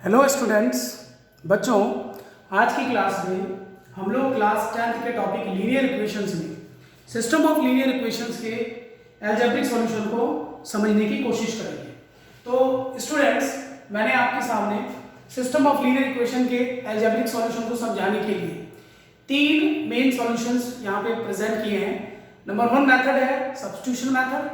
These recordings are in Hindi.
हेलो स्टूडेंट्स, बच्चों आज की क्लास में हम लोग क्लास 10th के टॉपिक लीनियर इक्वेशंस में सिस्टम ऑफ लीनियर इक्वेशंस के अलजेब्रिक सॉल्यूशन को समझने की कोशिश करेंगे। तो स्टूडेंट्स, मैंने आपके सामने सिस्टम ऑफ लीनियर इक्वेशन के अलजेब्रिक सॉल्यूशन को समझाने के लिए तीन मेन सॉल्यूशंस यहाँ पे प्रेजेंट किए हैं। नंबर 1 मेथड है substitution method,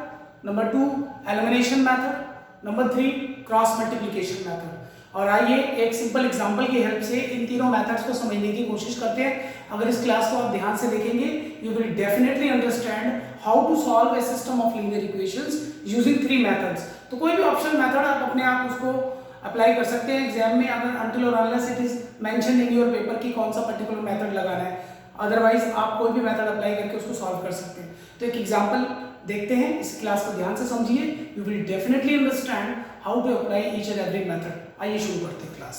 number 2 elimination method, number 3 cross multiplication method. और आइए एक सिंपल एग्जांपल की हेल्प से इन तीनों मेथड्स को समझने की कोशिश करते हैं। अगर इस क्लास को आप ध्यान से देखेंगे, you will definitely understand how to solve a system of linear equations using 3 methods. तो कोई भी ऑप्शनल मेथड आप अपने आप उसको अप्लाई कर सकते हैं एग्जाम में, अगर अनटिल और unless it is mention in your paper कि कौन सा पर्टिकुलर मेथड लगाना है। अदरवाइज आप कोई भी मेथड अप्लाई करके उसको सॉल्व कर सकते हैं। तो एक एग्जांपल देखते हैं, इस क्लास को ध्यान से समझिए, you will definitely understand how to apply each and every method. आइए शुरू करते हैं क्लास।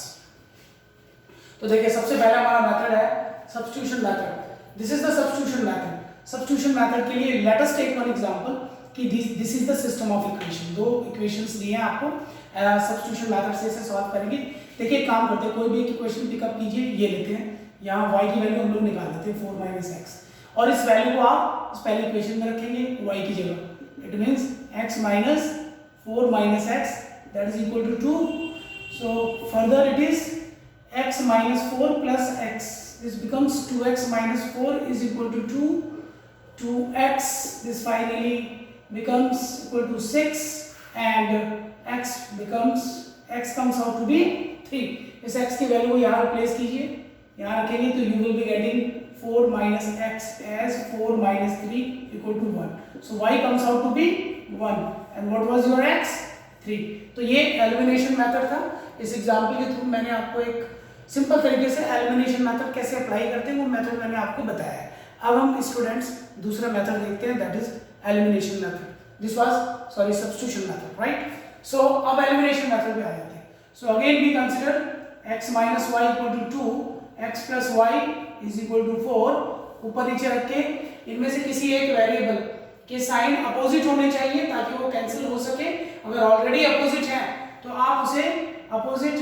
तो देखिए, सबसे पहला हमारा मेथड है substitution method. This is the substitution method. Substitution method के लिए let us take one example कि this is the system of equation. दो इक्वेशंस दिए हैं आपको, सब्स्टिट्यूशन मेथड से इसे सॉल्व करेंगे। देखिए एक काम करते हैं, कोई भी एक इक्वेशन पिकअप कीजिए, ये लेते हैं, यहाँ y की वैल्यू हम लोग निकाल लेते हैं 4 - x, और इस वैल्यू को आप इस पहली इक्वेशन में रखेंगे y की जगह। It means x minus 4 - x that is equal to 2. So further it is x minus 4 plus x. This becomes 2x minus 4 is equal to 2. 2x, this finally becomes equal to 6, and x comes out to be 3. इस x की वैल्यू को यहाँ रिप्लेस कीजिए, यहाँ रखेंगे तो you will be getting 4 minus x as 4 minus 3 equal to 1. So y comes out to be 1, and what was your x? 3. तो ये एलिमिनेशन मेथड था। इस एग्जांपल के थ्रू मैंने आपको एक सिंपल तरीके से एलिमिनेशन मेथड कैसे अप्लाई करते हैं वो मेथड मैंने आपको बताया है। अब हम स्टूडेंट्स दूसरा मेथड देखते हैं, that is elimination method. This was substitution method, right? So अब एलिमिनेशन मेथड पे आ जाते हैं। So again we consider x minus y equal to 2, x plus y is equal to 4। ऊपर नीचे रख के इनमें से किसी एक वेरिएबल के साइन अपोजिट होने चाहिए ताकि वो कैंसिल हो सके। अगर ऑलरेडी अपोजिट है तो आप उसे अपोजिट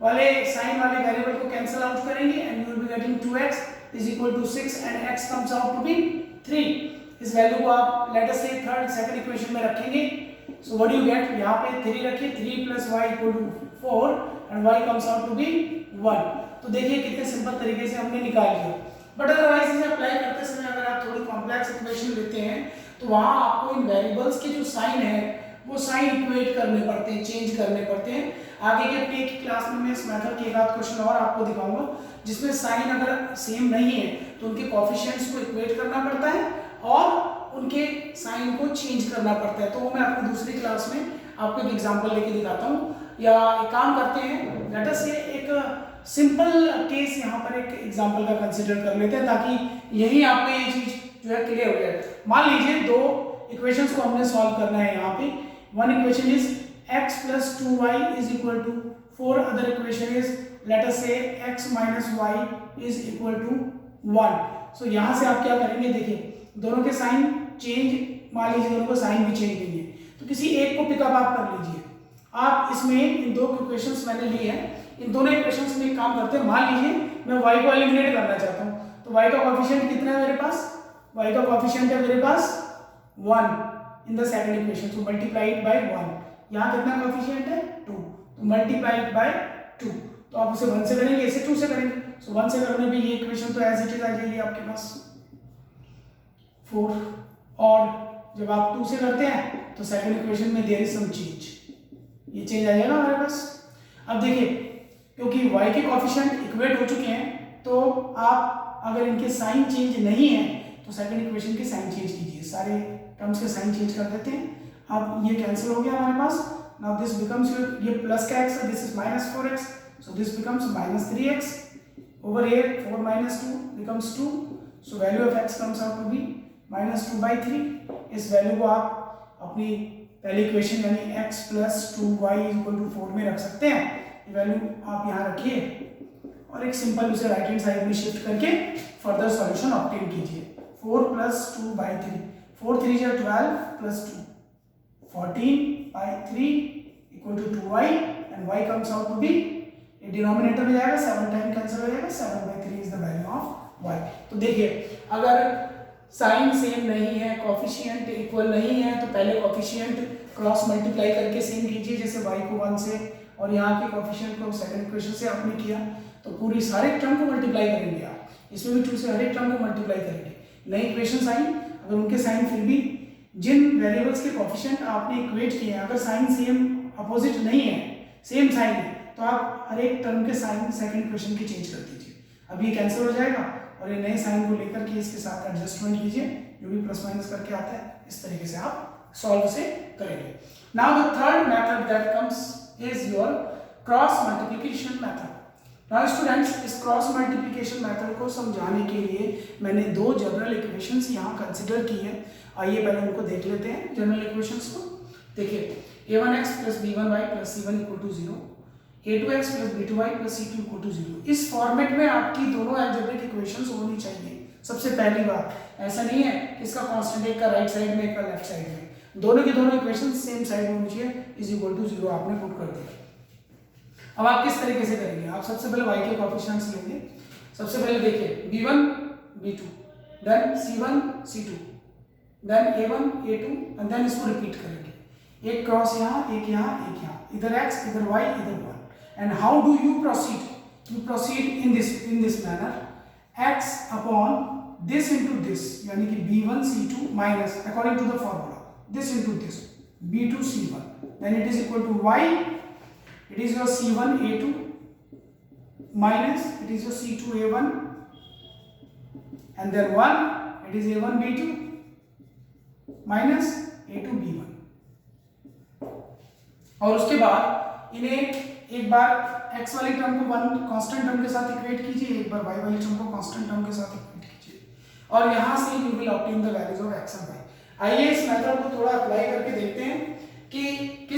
वाले साइन वाले वेरिएबल को कैंसिल आउट करेंगे, and you will be getting 2x is equal to 6 and x comes out to be 3। इस वैल्यू को आप लेट अस से सेकंड इक्वेशन में रखेंगे। सो व्हाट यू गेट, यहाँ पे 3 रखिए, 3 plus y equal to 4 and y comes out to be 1। तो देखिए कितने सिंपल तरीके से हमने निकाल लिया। बट अदरवाइज इसे अप्लाई करते समय अगर आप थोड़ी कॉम्प्लेक्स इक्वेशन लेते हैं तो वहाँ आपको इन वेरिएबल्स के जो साइन है वो साइन इक्वेट करने पड़ते हैं, चेंज करने पड़ते हैं। आगे के अपनी एक क्लास में मैं इस मेथड के एक आध क्वेश्चन और आपको दिखाऊंगा जिसमें साइन अगर सेम नहीं है तो उनके कोएफिशिएंट्स को इक्वेट करना पड़ता है और उनके साइन को चेंज करना पड़ता है। तो वो मैं अपनी दूसरी क्लास में आपको एक एग्जांपल लेके दिखाता हूँ। या एक काम करते हैं, लेट अस से एक सिंपल केस यहाँ पर एक एग्जांपल का कंसीडर कर लेते हैं ताकि यही आपको ये चीज जो है क्लियर हो जाए। मान लीजिए दो इक्वेशंस को हमने सॉल्व करना है। यहाँ पे one equation is x plus 2y is equal to 4, other equation is let us say x minus y is equal to 1। so यहाँ से आप क्या करेंगे, देखिए दोनों के साइन चेंज, मान लीजिए दोनों को साइन भी चेंज नहीं है तो किसी एक को पिकअप आप कर लीजिए। आप इसमें इन दो इक्वेशंस मैंने लिए हैं, इन दोनों इक्वेशंस में एक काम करते हैं, मान लीजिए मैं y को एलिमिनेट करना चाहता हूँ तो y का कोएफिशिएंट कितना है मेरे पास, y का कोएफिशिएंट है मेरे पास 1 in the second equation, so multiplied by 1। यहाँ कितना कोएफिशिएंट है 2, तो मल्टीप्लाइड बाय 2। तो आप उसे 1 से करेंगे, इसे 2 से करेंगे। सो 1 से करने पे ये इक्वेशन तो एज इट इज आ जाएगी आपके पास 4, और जब आप 2 से करते हैं तो सेकंड इक्वेशन में देयर इज सम चेंज, ये चेंज आ जाएगा हमारे पास। अब देखिए क्योंकि y के कोएफिशिएंट इक्वेट हो चुके हैं तो आप अगर इनके साइन चेंज नहीं है तो सेकंड इक्वेशन के साइन चेंज कीजिए, सारे टर्म्स के साइन चेंज कर देते हैं। अब ये कैंसिल हो गया हमारे पास। नाउ दिस बिकम्स ये प्लस का x है, this is minus 4x, so this becomes minus 3x over here 4 minus 2 becomes 2, so value of x comes out to be minus 2/3। इस वैल्यू को आप अपनी पहली इक्वेशन यानी x plus 2y equal to 4 में रख सकते हैं। ये वैल्यू आप यहाँ रखिए और एक सिंपल उसे राइट हैंड साइड में शिफ्ट करके फर्दर सॉल्यूशन ऑब्टेन कीजिए। 4 plus 2/3, 4 3 is 12 plus 2, 14/3 equal to 2y, and y comes out to be ये डिनोमिनेटर में जाएगा, 7 टाइम कैंसिल हो जाएगा, 7/3 is the value of y। तो देखिए अगर साइन सेम नहीं है, कोफिशिएंट इक्वल नहीं है, तो पहले कोफिशिएंट क्रॉस मल्टीप्लाई करके सेम कीजिए, जैसे y को 1 से और यहाँ के कोफिशिएंट को सेकंड इक्वेशन से आपने किया, तो पूरी सारे टर्म को मल्टीप्लाई करेंगे आप, इसमें भी 2 से हर एक टर्म को मल्टीप्लाई करेंगे। नई इक्वेशन आई, अगर उनके साइन फिर भी जिन वेरिएबल्स के कोफिशिएंट आपने इक्वेट किए हैं, अगर साइन सेम अपोजिट नहीं है, सेम साइन है, तो आप हर एक टर्म के साइन सेकंड इक्वेशन की चेंज कर दीजिए। अब ये कैंसिल हो जाएगा और ये नए साइन को लेकर के इसके साथ एडजस्टमेंट कीजिए, जो भी प्लस माइनस करके आता है, इस तरीके से आप सॉल्व से करेंगे। Now the third method that comes is your cross multiplication method. Now students, इस क्रॉस मल्टीप्लिकेशन मेथड को समझाने के लिए मैंने 2 जनरल इक्वेशंस यहाँ कंसिडर की है। आइए पहले उनको देख लेते हैं जनरल इक्वेशंस को। देखिए a1x + b1y + c1 = 0, a2x + b2y + c2 = 0। इस फॉर्मेट में आपकी दोनों अलजेब्रिक इक्वेशंस होनी चाहिए। सबसे पहली बात, ऐसा नहीं है कि इसका कांस्टेंट एक का राइट साइड में एक का लेफ्ट साइड में, दोनों की दोनों इक्वेशंस सेम साइड में होनी चाहिए, = 0 आपने पुट कर दिया। अब आप किस तरीके से करेंगे? आप सबसे पहले y के कोएफिशिएंट्स लेंगे। सबसे पहले देखिए b1 b2, then c1 c2, then a1 a2 and then इसको रिपीट करेंगे, एक क्रॉस यहाँ, एक यहाँ, एक यहाँ, इधर x इधर y इधर 1। And how do you proceed? You proceed in this manner, x upon this into this, यानी कि b1 c2 minus according to the formula this into this b2 c1, then it is equal to y, it is your c1 a2 minus it is your c2 a1 and then 1 it is a1 b2 minus a2 b1। और उसके बाद इन्हें एक बार x वाली टर्म को 1 कांस्टेंट टर्म के साथ इक्वेट कीजिए, एक बार y वाली टर्म को कांस्टेंट टर्म के साथ इक्वेट कीजिए, और यहां से you will obtain the values of x and y। आइए इस मेथड को थोड़ा अप्लाई करके देखते हैं कि